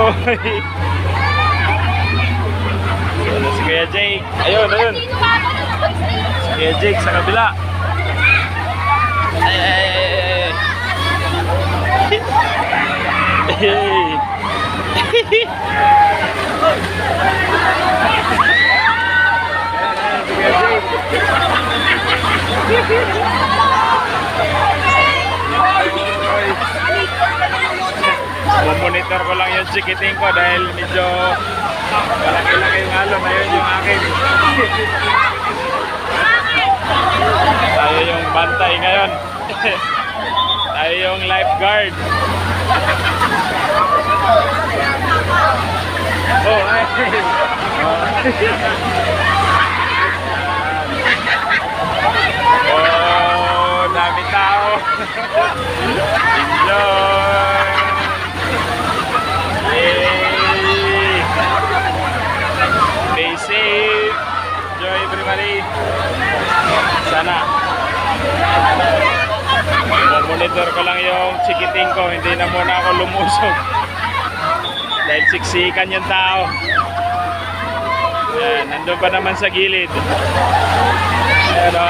So, si Kuya Jake. Ayun, ayun. Si Kuya Jake sa kabila. Ay, ay, ay, ay. Monitor ko lang yung chikiting ko dahil medyo malaki-laki yung alon. Ayun yung akin. Tayo yung bantay ngayon. Tayo yung lifeguard. Oh, ay. Oh, dami tao. Enjoy. Yay. Stay safe. Enjoy everybody. Sana. Monitor ko lang yung chikiting ko. Hindi na muna ako lumusog. Dahil siksikan yung tao. Ayan, nandun pa naman sa gilid. Ayan o.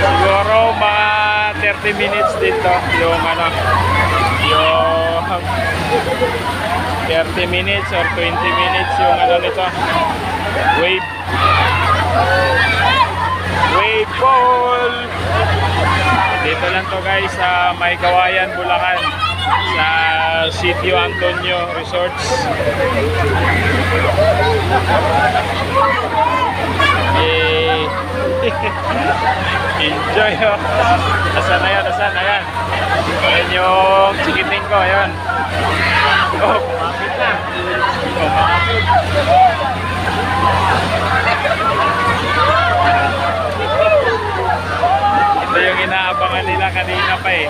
Siguro mga 30 minutes dito yung ano, yung 30 minutes or 20 minutes yung ano nito, wave pool. Dito lang to guys sa May Kawayan, Bulacan, sa Sitio Antonio Resorts. Enjoy oh. Asan na yan, asan na yan. Ayan yung chikiting ko, ayan. Oh, kumapit na. Kumapit. Ito yung inaabangan nila kanina pa eh.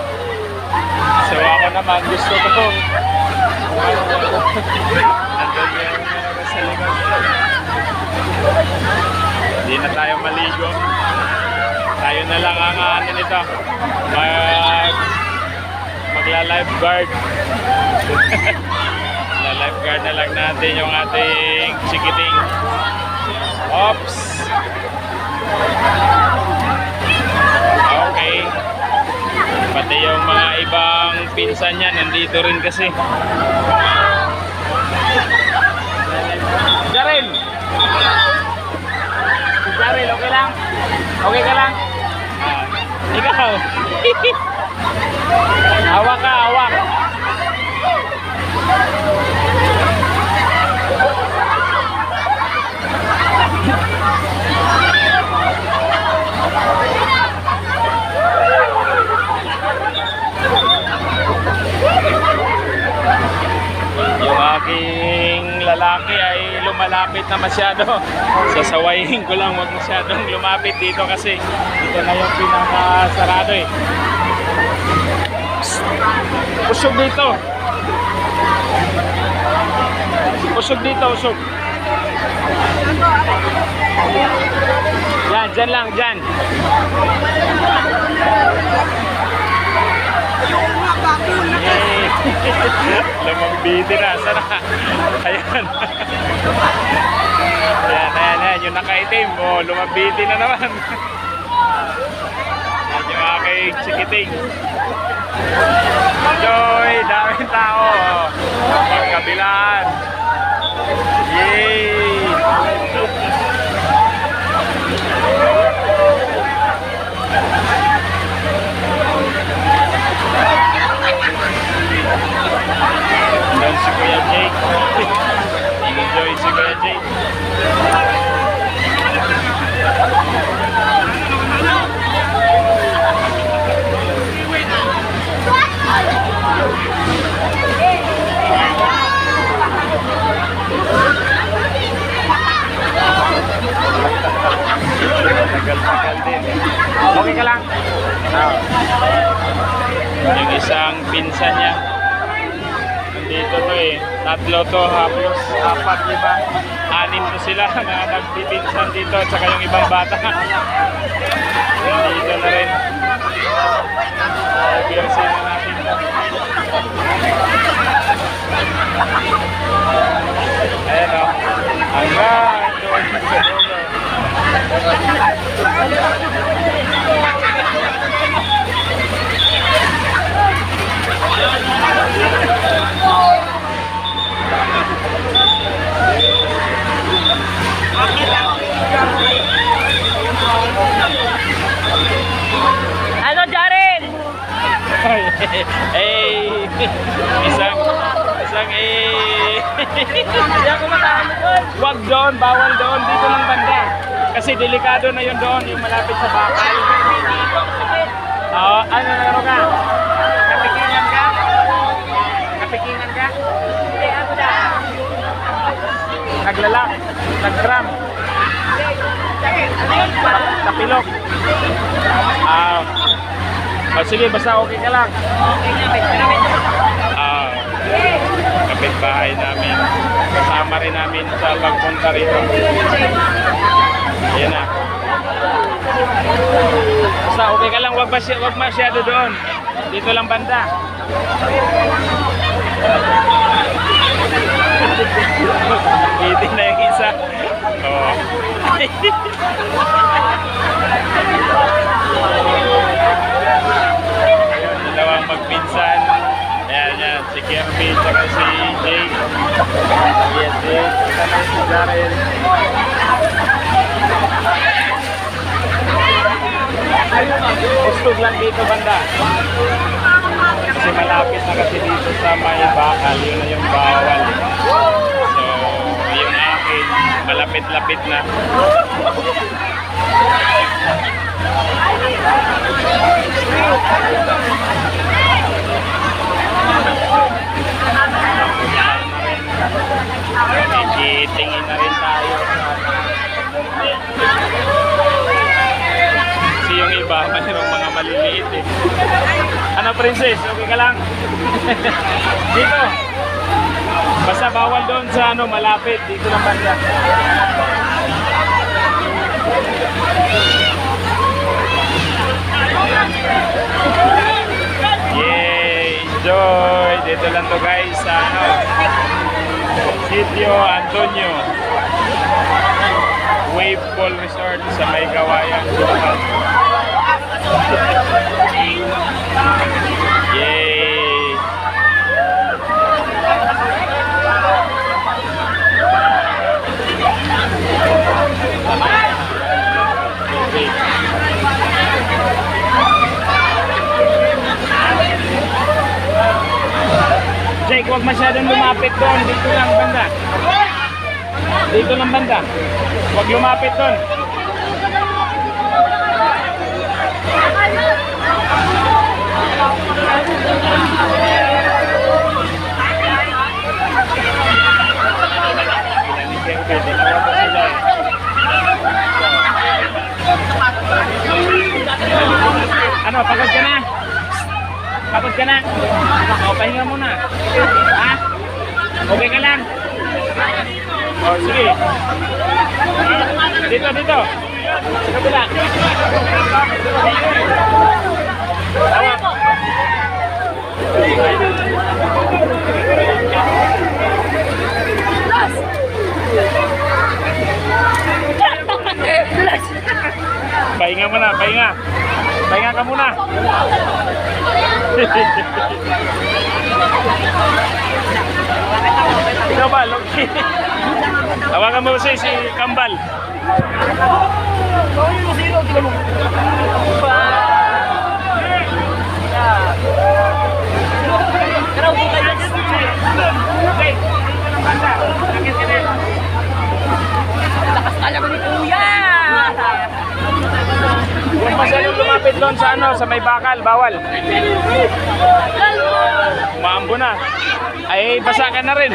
So ako naman gusto ko nandun yung sa likod. Hindi na tayo maligo. Tayo na lang ang ano nito, magla-lifeguard. Magla-lifeguard na lang natin yung ating chikiting. Oops. Okay. Pati yung mga ibang pinsan niya nandito rin kasi. Jarel! Jarel, okay lang? Okay ka lang? Ikaw. Hawak ka, hawak. Yung aking lalaki ay lumalapit na masyado. Sasawayin ko lang, huwag masyadong lumapit dito kasi dito na yung pinakasarado eh. Usog dito. Usog dito, usog. Yan, dyan lang, dyan. Lumambiti na, sana. Ayan. Ayan, ayan, ayan. Yung nakaitim, oh, lumambiti na naman. Ayan yung aking chikiting. Enjoy, daming tao. Pagkabilaan. Yay! Doon si Kuya Jake. Enjoy si Kuya Jake. Tagal-tagal din. Okay ka lang? Yung isang pinsan niya Nandito to eh. Tatlo to, haplos, apat, lima. Anim to sila na nagbibinsan dito at saka yung ibang bata. Nandito na rin. Biyersin na natin to. Ayan o. Hanggang doon sa dulo. Ano, Jaren? Hey! Isang Hindi ako makaano doon. Wag doon, bawal doon, dito lang banda. Kasi delikado na yun doon, yung malapit sa bakal. Oo, ano naro ka? Napikingan ka? Napikingan ka? Hindi, ano na? Naglalak, nagdram. Tapilok. Sige, basta okay ka lang. Okay na, may pinamit mo. Kapitbahay namin. Kasama rin namin sa pagpunta rito. Ayan na. Basta okay ka lang, wag masyado doon. Dito lang banda. Hindi na yung isa. Oo. Ayun, dalawang magpinsan. Ayan yan, si Kirby at si Jake. Yes, Jake. Sana si Darren. Ustog lang dito banda. Kasi malapit na kasi dito sa may bakal. Yun na yung bawal. So, yung akin, malapit-lapit na. Tingin na rin tayo. Kasi yung iba, mayroong mga maliliit eh. Ano, princess? Okay ka lang? Dito. Basta bawal doon sa ano, malapit. Dito lang banda. Yay! Enjoy! Dito lang to guys sa ano, Sitio Antonio Wave Pool Resort sa may Kawayan. Yay! Okay. Jake, huwag masyadong lumapit doon. Dito lang banda. Dito lang banda. Huwag lumapit doon. Ano, pagod ka na? Pagod ka na? O, pahinga muna. Ha? Okay ka lang? O, sige. Dito, dito. Sa kabila. Tawag. Pahinga muna, pahinga. Pahinga ka muna. Ikaw ba, Loki? Tawagan mo si Kambal. Lakas talaga ni Kuya! Huwag masyadong lumapit doon sa ano, sa may bakal, bawal. Maambo na. Ay, basa ka na rin.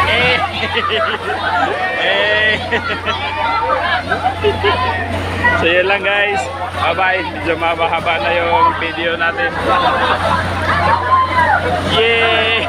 Eh, Eh. So yun lang guys. Bye-bye. Medyo mahaba na yung video natin. Yay!